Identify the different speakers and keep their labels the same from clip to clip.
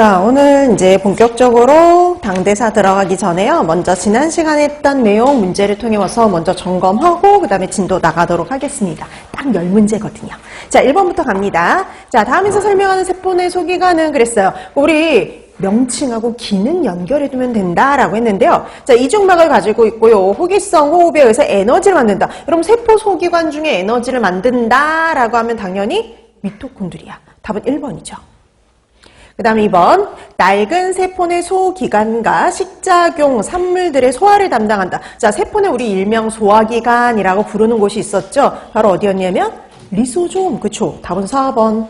Speaker 1: 자, 오늘 이제 본격적으로 당대사 들어가기 전에요. 먼저 지난 시간에 했던 내용 문제를 통해 와서 먼저 점검하고 그 다음에 진도 나가도록 하겠습니다. 딱 10문제거든요. 자, 1번부터 갑니다. 자, 다음에서 설명하는 세포내 소기관은 그랬어요. 우리 명칭하고 기능 연결해두면 된다라고 했는데요. 자, 이중막을 가지고 있고요. 호기성, 호흡에 의해서 에너지를 만든다. 그럼 세포 소기관 중에 에너지를 만든다라고 하면 당연히 미토콘드리아. 답은 1번이죠. 그 다음에 2번, 낡은 세포내 소기관과 식작용 산물들의 소화를 담당한다. 자, 세포내 우리 일명 소화기관이라고 부르는 곳이 있었죠. 바로 어디였냐면 리소솜. 그쵸? 답은 4번.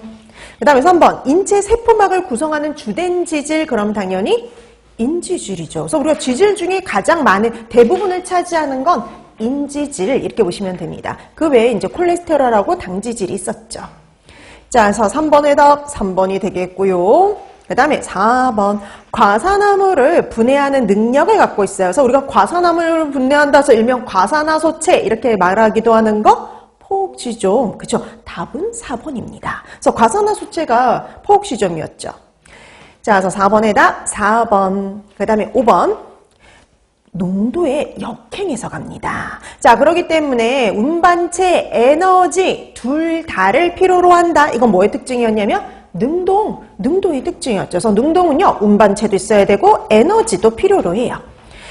Speaker 1: 그 다음에 3번, 인체 세포막을 구성하는 주된 지질. 그럼 당연히 인지질이죠. 그래서 우리가 지질 중에 가장 많은 대부분을 차지하는 건 인지질 이렇게 보시면 됩니다. 그 외에 이제 콜레스테롤하고 당지질이 있었죠. 자, 그래서 3번의 답 3번이 되겠고요. 그 다음에 4번, 과산화물을 분해하는 능력을 갖고 있어요. 그래서 우리가 과산화물을 분해한다 해서 일명 과산화소체 이렇게 말하기도 하는 거 포옥시좀. 그쵸? 답은 4번입니다. 그래서 과산화소체가 포옥시좀이었죠. 자, 그래서 4번의 답 4번. 그 다음에 5번. 농도의 역행에서 갑니다. 자, 그렇기 때문에 운반체, 에너지 둘 다를 필요로 한다. 이건 뭐의 특징이었냐면 능동의 특징이었죠. 그래서 능동은요, 운반체도 있어야 되고 에너지도 필요로 해요.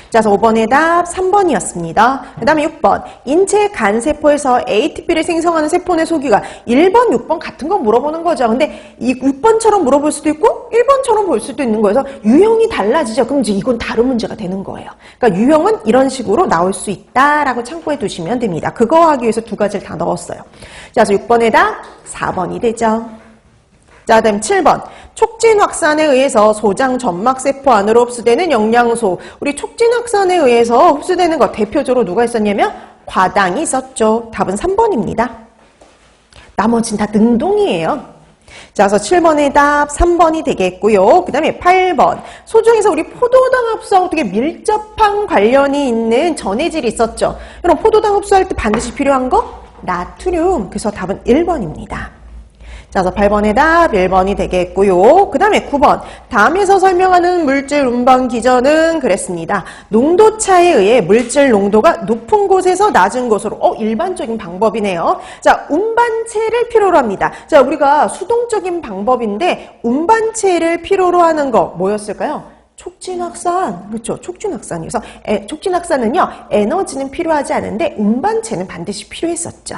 Speaker 1: 자, 그래서 5번의 답 3번이었습니다. 그 다음에 6번, 인체 간세포에서 ATP를 생성하는 세포내 소기관. 1번, 6번 같은 거 물어보는 거죠. 근데 이 6번처럼 물어볼 수도 있고 1번처럼 볼 수도 있는 거여서 유형이 달라지죠. 그럼 이제 이건 다른 문제가 되는 거예요. 그러니까 유형은 이런 식으로 나올 수 있다라고 참고해 두시면 됩니다. 그거 하기 위해서 두 가지를 다 넣었어요. 자, 그래서 6번의 답 4번이 되죠. 자, 다음 7번. 촉진 확산에 의해서 소장 점막세포 안으로 흡수되는 영양소. 우리 촉진 확산에 의해서 흡수되는 것 대표적으로 누가 있었냐면 과당이 있었죠. 답은 3번입니다. 나머지는 다 능동이에요. 자, 그래서 7번의 답 3번이 되겠고요. 그 다음에 8번. 소중에서 우리 포도당 흡수하고 되게 밀접한 관련이 있는 전해질이 있었죠. 그럼 포도당 흡수할 때 반드시 필요한 거? 나트륨. 그래서 답은 1번입니다. 자, 그래서 8번의 답 1번이 되겠고요. 그 다음에 9번. 다음에서 설명하는 물질 운반 기전은 그랬습니다. 농도차에 의해 물질 농도가 높은 곳에서 낮은 곳으로. 일반적인 방법이네요. 자, 운반체를 필요로 합니다. 자, 우리가 수동적인 방법인데 운반체를 필요로 하는 거 뭐였을까요? 촉진확산. 그렇죠. 촉진확산이. 그래서 촉진확산은요, 에너지는 필요하지 않은데 운반체는 반드시 필요했었죠.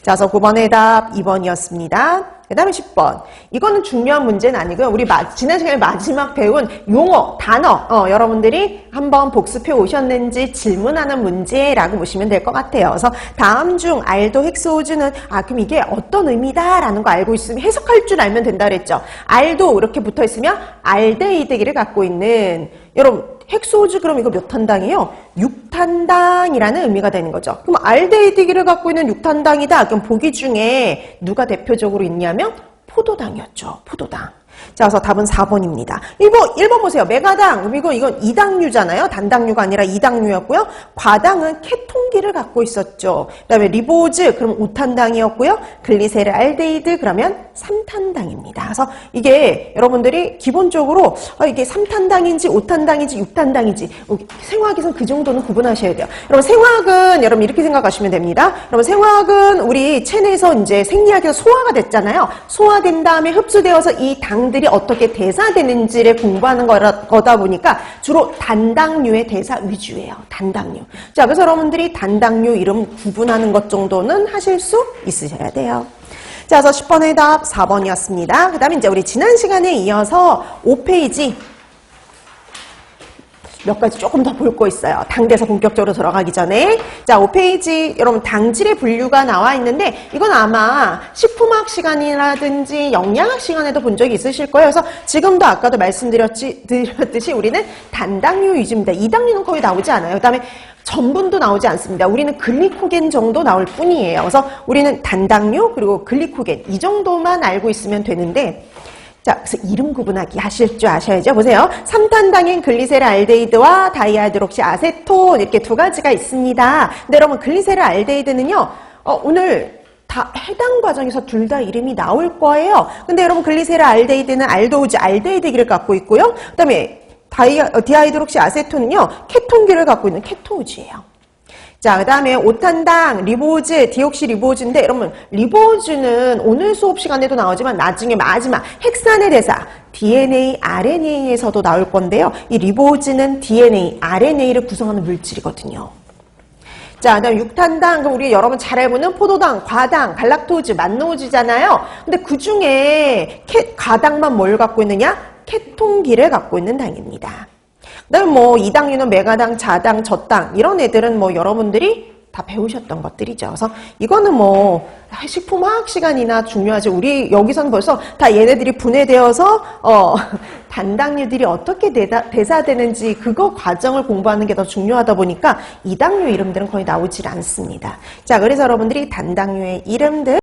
Speaker 1: 자, 그래서 9번의 답 2번이었습니다. 그 다음에 10번. 이거는 중요한 문제는 아니고요. 우리 지난 시간에 마지막 배운 용어, 단어, 여러분들이 한번 복습해 오셨는지 질문하는 문제라고 보시면 될 것 같아요. 그래서 다음 중 알도 헥소우즈는, 그럼 이게 어떤 의미다라는 거 알고 있으면 해석할 줄 알면 된다 그랬죠. 알도 이렇게 붙어 있으면 알데히드기를 갖고 있는, 여러분, 헥소우즈 그럼 이거 몇 탄당이에요? 6탄당이라는 의미가 되는 거죠. 그럼 알데히드기를 갖고 있는 6탄당이다. 그럼 보기 중에 누가 대표적으로 있냐면 포도당이었죠. 포도당. 자, 그래서 답은 4번입니다. 1번 보세요. 메가당. 그럼 이건 2당류잖아요. 단당류가 아니라 2당류였고요. 과당은 케톤기를 갖고 있었죠. 그 다음에 리보즈, 그럼 5탄당이었고요. 글리세르 알데히드, 그러면 3탄당입니다. 그래서 이게 여러분들이 기본적으로 이게 3탄당인지 5탄당인지 6탄당인지 생화학에서는 그 정도는 구분하셔야 돼요. 여러분 생화학은 여러분 이렇게 생각하시면 됩니다. 여러분 생화학은 우리 체내에서 이제 생리학에서 소화가 됐잖아요. 소화된 다음에 흡수되어서 이 당들이 어떻게 대사되는지를 공부하는 거다 보니까 주로 단당류의 대사 위주예요. 단당류. 자, 그래서 여러분들이 단당류 이름 구분하는 것 정도는 하실 수 있으셔야 돼요. 자, 그래서 10번의 답 4번이었습니다. 그 다음에 이제 우리 지난 시간에 이어서 5페이지 몇 가지 조금 더 볼 거 있어요. 당대사 본격적으로 들어가기 전에. 자, 5페이지 여러분 당질의 분류가 나와 있는데 이건 아마 식품학 시간이라든지 영양학 시간에도 본 적이 있으실 거예요. 그래서 지금도 아까도 말씀드렸듯이 우리는 단당류 위주입니다. 2당류는 거의 나오지 않아요. 그 다음에 전분도 나오지 않습니다. 우리는 글리코겐 정도 나올 뿐이에요. 그래서 우리는 단당류 그리고 글리코겐 이 정도만 알고 있으면 되는데 자, 그래서 이름 구분하기 하실 줄 아셔야죠. 보세요. 3탄당인 글리세르 알데히드와 다이하이드록시 아세톤 이렇게 두 가지가 있습니다. 근데 여러분 글리세르 알데히드는요. 오늘 다 해당 과정에서 둘 다 이름이 나올 거예요. 근데 여러분 글리세라 알데히드는 알도우즈 알데히드기를 갖고 있고요. 그다음에 디하이드록시 아세톤은요. 케톤기를 갖고 있는 케토우즈예요. 자, 그 다음에 오탄당, 리보즈, 디옥시 리보즈인데 여러분 리보즈는 오늘 수업 시간에도 나오지만 나중에 마지막 핵산의 대사 DNA, RNA에서도 나올 건데요. 이 리보즈는 DNA, RNA를 구성하는 물질이거든요. 자, 그 다음 6탄당, 그럼 우리 여러분 잘 알고는 포도당, 과당, 갈락토즈, 만노즈잖아요. 근데 그 중에 과당만 뭘 갖고 있느냐? 케톤기를 갖고 있는 당입니다. 그 다음에 뭐 이당류는 메가당, 자당, 젖당 이런 애들은 뭐 여러분들이 다 배우셨던 것들이죠. 그래서 이거는 뭐 식품화학 시간이나 중요하지. 우리 여기서는 벌써 다 얘네들이 분해되어서 단당류들이 어떻게 대사되는지 그거 과정을 공부하는 게 더 중요하다 보니까 이당류 이름들은 거의 나오질 않습니다. 자, 그래서 여러분들이 단당류의 이름들